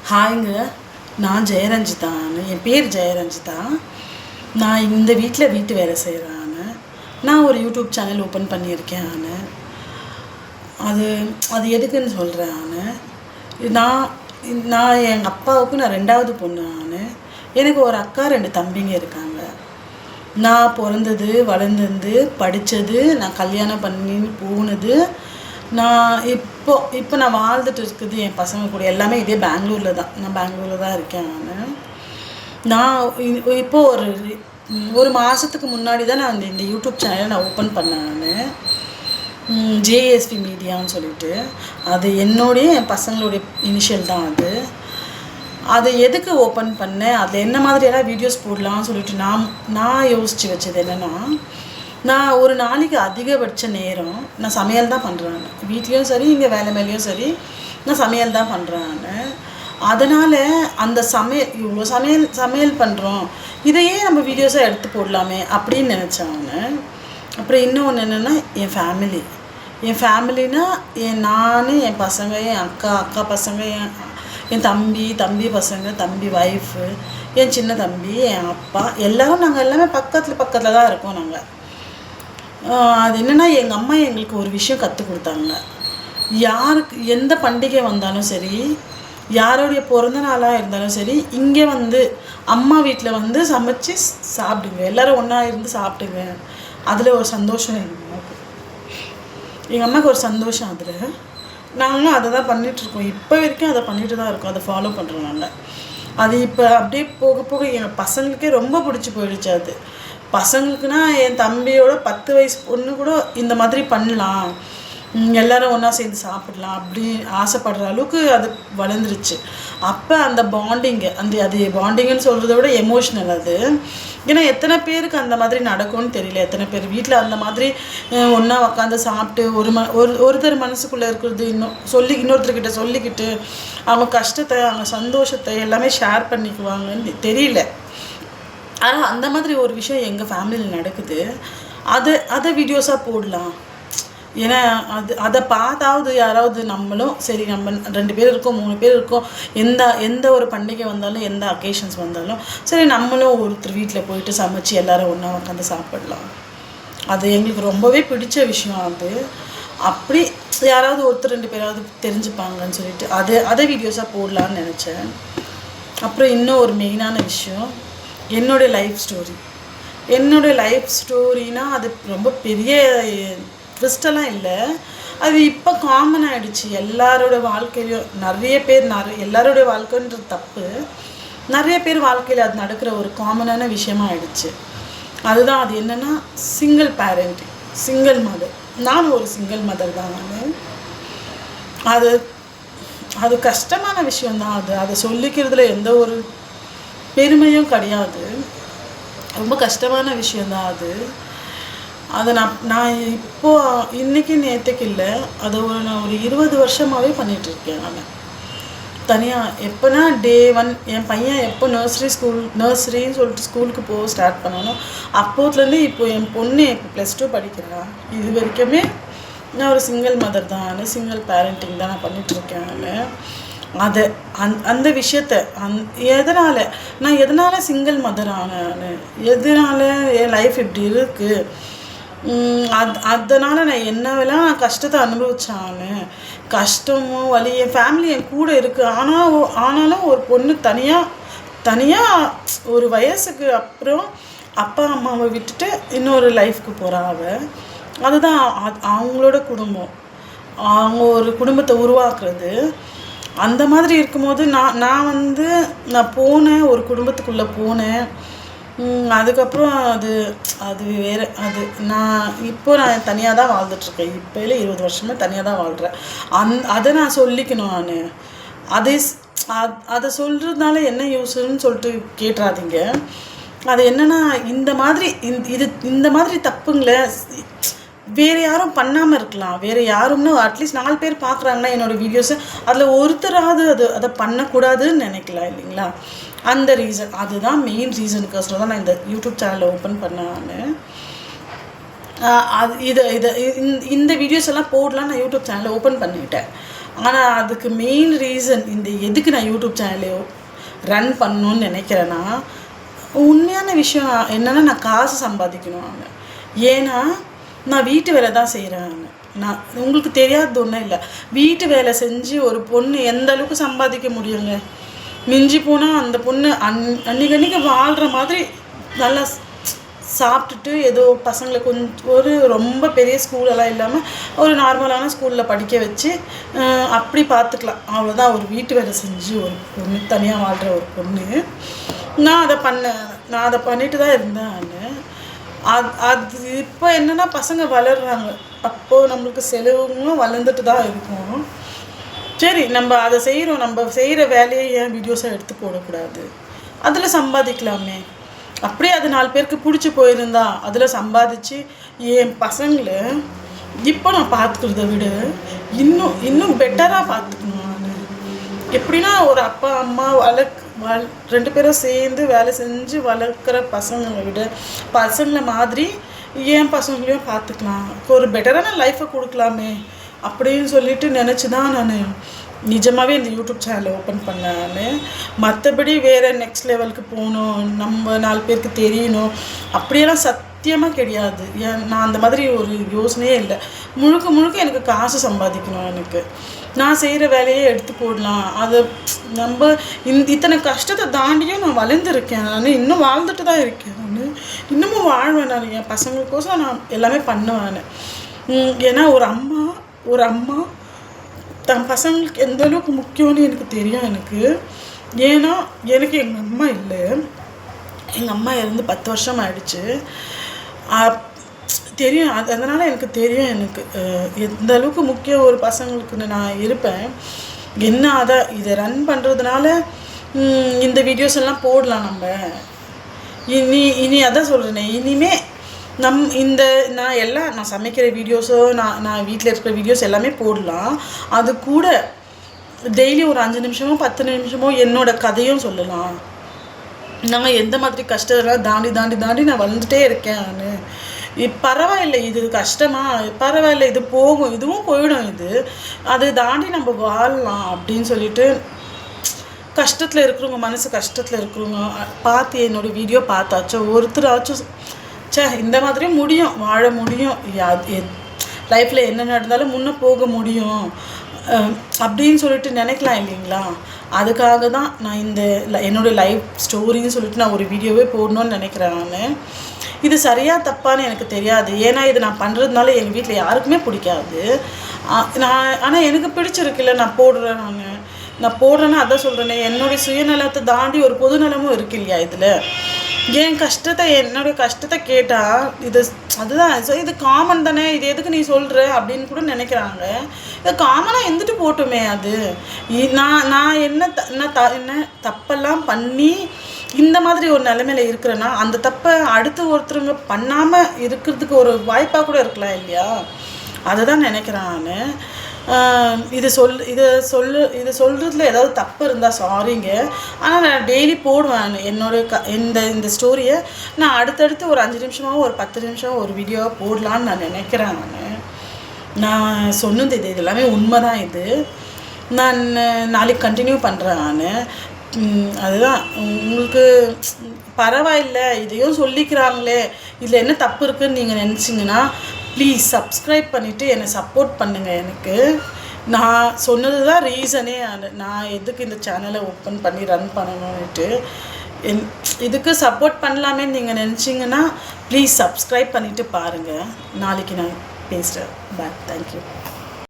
ஹாய்ங்க. நான் ஜெயரஞ்சிதான்னு, என் பேர் ஜெயரஞ்சிதா. நான் இந்த வீட்டில் வீட்டு வேலை செய்கிறேன். நான் ஒரு யூடியூப் சேனல் ஓப்பன் பண்ணியிருக்கேன். அது அது எதுக்குன்னு சொல்கிறேன். நான் நான் எங்கள் அப்பாவுக்கு நான் 2வது பொண்ணு. எனக்கு ஒரு அக்கா 2 தம்பிங்க இருக்காங்க. நான் பிறந்தது, வளர்ந்தது, படித்தது, நான் கல்யாணம் பண்ணி போனது, நான் இப்போ நான் வாழ்ந்துட்டு இருக்குது என் பசங்க கூட எல்லாமே இதே பெங்களூரில் தான். நான் பெங்களூரில் தான் இருக்கேன். நான் இப்போது ஒரு மாதத்துக்கு முன்னாடி தான் நான் இந்த யூடியூப் சேனலை நான் ஓப்பன் பண்ணேன். ஜேஎஸ்பி மீடியான்னு சொல்லிட்டு, அது என்னுடைய என் பசங்களுடைய இனிஷியல் தான். அது எதுக்கு ஓப்பன் பண்ணேன், அதில் என்ன மாதிரியெல்லாம் வீடியோஸ் போடலாம்னு சொல்லிட்டு நான் யோசித்து வச்சது என்னென்னா, நான் ஒரு நாளைக்கு அதிகபட்ச நேரம் நான் சமையல் தான் பண்ணுறேன். வீட்லேயும் சரி, இங்கே வேலை மேலேயும் சரி, நான் சமையல் தான் பண்ணுறேன். அதனால் அந்த இவ்வளோ சமையல் பண்ணுறோம், இதையே நம்ம வீடியோஸாக எடுத்து போடலாமே அப்படின்னு நினச்சாங்க. அப்புறம் இன்னொன்று என்னென்னா, என் ஃபேமிலினா நான், என் பசங்க, என் அக்கா பசங்க, என் தம்பி பசங்க, தம்பி ஒய்ஃபு, என் சின்ன தம்பி, என் அப்பா, எல்லோரும் நாங்கள் எல்லாமே பக்கத்தில் தான் இருக்கோம். அது என்னென்னா, எங்கள் அம்மா எங்களுக்கு ஒரு விஷயம் கற்றுக் கொடுத்தாங்க. யாருக்கு எந்த பண்டிகை வந்தாலும் சரி, யாருடைய பிறந்த நாளாக இருந்தாலும் சரி, இங்கே அம்மா வீட்டில் சமைச்சு சாப்பிடுங்க, எல்லோரும் ஒன்றா இருந்து சாப்பிடுங்க. அதில் ஒரு சந்தோஷம் எங்கள் அம்மாவுக்கு ஒரு சந்தோஷம். அதில் நாங்களும் அதை தான் பண்ணிகிட்ருக்கோம். இப்போ வரைக்கும் அதை பண்ணிட்டு தான் இருக்கோம். அதை ஃபாலோ பண்ணுறோம். அது இப்போ அப்படியே போக போக எங்கள் பசங்களுக்கே ரொம்ப பிடிச்சி போயிடுச்சு. பசங்களுக்குன்னா என் தம்பியோட 10 வயசு பொண்ணு கூட இந்த மாதிரி பண்ணலாம், எல்லோரும் ஒன்றா சேர்ந்து சாப்பிடலாம் அப்படி ஆசைப்படுற அளவுக்கு அது வளர்ந்துருச்சு. அப்போ அந்த பாண்டிங்கு அது பாண்டிங்குன்னு சொல்கிறத விட எமோஷ்னல் அது. ஏன்னா எத்தனை பேருக்கு அந்த மாதிரி நடக்கும்னு தெரியல. எத்தனை பேர் வீட்டில் அந்த மாதிரி ஒன்றா உட்காந்து சாப்பிட்டு ஒருத்தர் மனசுக்குள்ளே இருக்கிறது இன்னொருத்தர்கிட்ட சொல்லிக்கிட்டு அவங்க கஷ்டத்தை, அவங்க சந்தோஷத்தை எல்லாமே ஷேர் பண்ணிக்குவாங்கன்னு தெரியல. ஆனால் அந்த மாதிரி ஒரு விஷயம் எங்கள் ஃபேமிலியில் நடக்குது. அதை வீடியோஸாக போடலாம். ஏன்னா அதை பார்த்தாவது யாராவது நம்மளும் சரி, நம்ம 2 பேர் இருக்கோம், 3 பேர் இருக்கோம், எந்த ஒரு பண்டிகை வந்தாலும், எந்த அக்கேஷன்ஸ் வந்தாலும் சரி, நம்மளும் ஒருத்தர் வீட்டில் போயிட்டு சமைச்சு எல்லோரும் ஒன்றா உட்காந்து சாப்பிடலாம். அது எங்களுக்கு ரொம்பவே பிடிச்ச விஷயம். அப்படி யாராவது ஒருத்தர் 2 பேராவது தெரிஞ்சுப்பாங்கன்னு சொல்லிட்டு அதை வீடியோஸாக போடலான்னு நினச்சேன். அப்புறம் இன்னும் ஒரு மெயினான விஷயம், என்னுடைய லைஃப் ஸ்டோரினா அது ரொம்ப பெரிய ட்விஸ்டெல்லாம் இல்லை. அது இப்போ காமன் ஆகிடுச்சு எல்லாரோட வாழ்க்கையிலையும். எல்லாரோடைய வாழ்க்கைன்றது தப்பு, நிறைய பேர் வாழ்க்கையில் அது நடக்கிற ஒரு காமனான விஷயமா ஆயிடுச்சு. அதுதான் அது என்னென்னா, சிங்கிள் மதர். நானும் ஒரு சிங்கிள் மதர் தான். அது கஷ்டமான விஷயந்தான். அதை சொல்லிக்கிறதுல எந்த ஒரு பெருமையும் கிடையாது. ரொம்ப கஷ்டமான விஷயந்தான். அதை நான் இப்போது இன்றைக்கி நேற்றுக்கு இல்லை, அதை நான் ஒரு 20 வருஷமாகவே பண்ணிகிட்ருக்கேன். நான் தனியாக எப்போனா டே 1 என் பையன் எப்போ நர்சரின்னு சொல்லிட்டு ஸ்கூலுக்கு போக ஸ்டார்ட் பண்ணணும், அப்போதுலேருந்து இப்போ என் பொண்ணு இப்போ +2 படிக்கிறான். இது வரைக்குமே நான் ஒரு சிங்கிள் மதர் தான். சிங்கிள் பேரண்டிங் தான் நான் பண்ணிகிட்ருக்கேன். அந்த விஷயத்தை எதனால் சிங்கிள் மதர் ஆனேன், எதனால் என் லைஃப் இப்படி இருக்குது, அதனால் நான் என்னவெல்லாம் கஷ்டத்தை அனுபவிச்சான்னு, கஷ்டமும் வலி, என் ஃபேமிலி என் கூட இருக்குது. ஆனாலும் ஒரு பொண்ணு தனியாக ஒரு வயசுக்கு அப்புறம் அப்பா அம்மாவை விட்டுட்டு இன்னொரு லைஃப்க்கு போகிறாங்க. அதுதான் அவங்களோட குடும்பம், அவங்க ஒரு குடும்பத்தை உருவாக்குறது. அந்த மாதிரி இருக்கும்போது நான் போனேன், ஒரு குடும்பத்துக்குள்ளே போனேன். அதுக்கப்புறம் அது வேறு. நான் தனியாக தான் வாழ்ந்துட்டுருக்கேன். இப்போல 20 வருஷமே தனியாக தான் வாழ்கிறேன். அதை நான் சொல்லிக்கணும். அதை சொல்கிறதுனால என்ன யூஸ்ன்னு சொல்லிட்டு கேட்டுறாதீங்க. அது என்னென்னா, இந்த மாதிரி தப்புங்களை வேறு யாரும் பண்ணாமல் இருக்கலாம். வேறு யாரும்னா அட்லீஸ்ட் 4 பேர் பார்க்குறாங்கன்னா என்னோடய வீடியோஸை, அதில் ஒருத்தராவது அதை பண்ணக்கூடாதுன்னு நினைக்கலாம் இல்லைங்களா? அந்த அதுதான் மெயின் ரீசனுக்கோசரம் தான் நான் இந்த யூடியூப் சேனலை ஓப்பன் பண்ணேன். இந்த வீடியோஸ் எல்லாம் போடலாம் நான் யூடியூப் சேனலை ஓப்பன் பண்ணிவிட்டேன். ஆனால் அதுக்கு மெயின் ரீசன் எதுக்கு நான் யூடியூப் சேனலையோ ரன் பண்ணணுன்னு நினைக்கிறேன்னா, உண்மையான விஷயம் என்னென்னா நான் காசு சம்பாதிக்கணும். ஏன்னா நான் வீட்டு வேலை தான் செய்கிறேன். நான் உங்களுக்கு தெரியாதது ஒன்றும் இல்லை, வீட்டு வேலை செஞ்சு ஒரு பொண்ணு எந்த அளவுக்கு சம்பாதிக்க முடியுங்க. மிஞ்சி போனால் அந்த பொண்ணு அன்றைக்கி வாழ்கிற மாதிரி நல்லா சாப்பிட்டுட்டு ஏதோ பசங்களை கொஞ்சம் ஒரு ரொம்ப பெரிய ஸ்கூலெல்லாம் இல்லாமல் ஒரு நார்மலான ஸ்கூலில் படிக்க வச்சு அப்படி பார்த்துக்கலாம். அவ்வளோதான். ஒரு வீட்டு வேலை செஞ்சு ஒரு பொண்ணு தனியாக வாழ்கிற ஒரு பொண்ணு. நான் அதை பண்ணிட்டு தான் இருந்தேன். அது இப்போ என்னென்னா பசங்க வளர்கிறாங்க, அப்போது நம்மளுக்கு செலவுங்களும் வளர்ந்துட்டு தான் இருக்கும். சரி, நம்ம அதை செய்கிறோம், நம்ம செய்கிற வேலையை ஏன் வீடியோஸாக எடுத்து போடக்கூடாது? அதில் சம்பாதிக்கலாமே. அப்படியே அது 4 பேருக்கு பிடிச்சி போயிருந்தா அதில் சம்பாதிச்சு என் பசங்களை இப்போ நான் பார்த்துக்கிறத விட இன்னும் பெட்டராக பார்த்துக்கணும். நான் எப்படின்னா ஒரு அப்பா அம்மா 2 பேரும் சேர்ந்து வேலை செஞ்சு வளர்க்குற பசங்களை மாதிரி என் பசங்களையும் பார்த்துக்கலாம், ஒரு பெட்டரான லைஃப்பை கொடுக்கலாமே அப்படின்னு சொல்லிட்டு நினச்சி தான் நான் நிஜமாகவே இந்த யூடியூப் சேனலை ஓப்பன் பண்ணேன். மற்றபடி வேறு நெக்ஸ்ட் லெவலுக்கு போகணும், நம்ம 4 பேருக்கு தெரியணும் அப்படியெல்லாம் சத்தியமாக கிடையாது. நான் அந்த மாதிரி ஒரு யோசனையே இல்லை. முழுக்க எனக்கு காசு சம்பாதிக்கணும். எனக்கு நான் செய்கிற வேலையே எடுத்து போடலாம். அதை நம்ம இத்தனை கஷ்டத்தை தாண்டியும் நான் வளர்ந்துருக்கேன். நான் இன்னும் வாழ்ந்துட்டு தான் இருக்கேன். நான் இன்னமும் வாழ்வேன். நான் என் பசங்களுக்கோசம் நான் எல்லாமே பண்ணுவேன். ஏன்னா ஒரு அம்மா தன் பசங்களுக்கு எந்த அளவுக்கு முக்கியம்னு எனக்கு தெரியும். ஏன்னா எனக்கு எங்கள் அம்மா இல்லை. எங்கள் அம்மா இறந்து 10 வருஷம் ஆயிடுச்சு. தெரியும். அதனால் எனக்கு தெரியும் எந்த அளவுக்கு முக்கியம் ஒரு பசங்களுக்குன்னு நான் இருப்பேன். அதான் இதை ரன் பண்ணுறதுனால இந்த வீடியோஸ் எல்லாம் போடலாம். நம்ம இனி அதான் சொல்கிறேனே, இனிமேல் நான் சமைக்கிற வீடியோஸோ நான் வீட்டில் இருக்கிற வீடியோஸ் எல்லாமே போடலாம். அது கூட டெய்லி ஒரு 5 நிமிஷமோ 10 நிமிஷமோ என்னோடய கதையும் சொல்லலாம். நான் எந்த மாதிரி கஷ்டத்தெல்லாம் தாண்டி நான் வளர்ந்துட்டே இருக்கேன். நான் பரவாயில்லை, இது கஷ்டமா, பரவாயில்ல, இது போகும், இதுவும் போயிடும், அதை தாண்டி நம்ம வாழலாம் அப்படின்னு சொல்லிட்டு கஷ்டத்தில் இருக்கிறவங்க, மனசு கஷ்டத்தில் இருக்கிறவங்க பார்த்து என்னோடய வீடியோ பார்த்தாச்சும் ஒருத்தராச்சும் இந்த மாதிரியும் வாழ முடியும், லைஃப்பில் என்ன நடந்தாலும் முன்னே போக முடியும் அப்படின்னு சொல்லிட்டு நினைக்கலாம் இல்லைங்களா? அதுக்காக தான் நான் என்னோடய லைஃப் ஸ்டோரின்னு சொல்லிட்டு நான் ஒரு வீடியோவே போடணும்னு நினைக்கிறேன். நான் இது சரியாக தப்பான்னு எனக்கு தெரியாது. ஏன்னா இது நான் பண்ணுறதுனால எங்கள் வீட்டில் யாருக்குமே பிடிக்காது. ஆனால் எனக்கு பிடிச்சிருக்குல்ல, நான் போடுறேன்னா அதான் சொல்கிறேனே, என்னுடைய சுயநலத்தை தாண்டி ஒரு பொதுநலமும் இருக்கு இல்லையா இதில். என்னுடைய கஷ்டத்தை கேட்டால் அதுதான் இது காமன் தானே, இது எதுக்கு நீ சொல்கிற அப்படின்னு கூட நினைக்கிறாங்க. இது காமனாக இருந்துட்டு போட்டுமே. அது நான் என்ன தப்பெல்லாம் பண்ணி இந்த மாதிரி ஒரு நிலைமையில் இருக்கிறேன்னா அந்த தப்பை அடுத்து ஒருத்தருங்க பண்ணாமல் இருக்கிறதுக்கு ஒரு வாய்ப்பாக கூட இருக்கலாம் இல்லையா? அதை தான் நினைக்கிறேன் நான். இது சொல்கிறதுல ஏதாவது தப்பு இருந்தால் சாரிங்க. ஆனால் நான் டெய்லி போடுவேன் இந்த ஸ்டோரியை. நான் அடுத்தடுத்து ஒரு 5 நிமிஷமாகவும் ஒரு 10 நிமிஷம் ஒரு வீடியோவாக போடலான்னு நான் நினைக்கிறேன். நான் சொன்னது இது எல்லாமே உண்மை தான். நான் நாளைக்கு கண்டினியூ பண்ணுறேன். அதுதான் உங்களுக்கு பரவாயில்லை, இதையும் சொல்லிக்கிறாங்களே, இதில் என்ன தப்பு இருக்குதுன்னு நீங்கள் நினச்சிங்கன்னா ப்ளீஸ் சப்ஸ்கிரைப் பண்ணிவிட்டு என்னை சப்போர்ட் பண்ணுங்கள். நான் சொன்னது தான் ரீசனே. நான் எதுக்கு இந்த சேனலை ஓப்பன் பண்ணி ரன் பண்ணணுன்ட்டு இதுக்கு சப்போர்ட் பண்ணலாமேன்னு நீங்கள் நினச்சிங்கன்னா ப்ளீஸ் சப்ஸ்கிரைப் பண்ணிவிட்டு பாருங்கள். நாளைக்கு நான் பேசுகிறேன். பாய். தேங்க்யூ.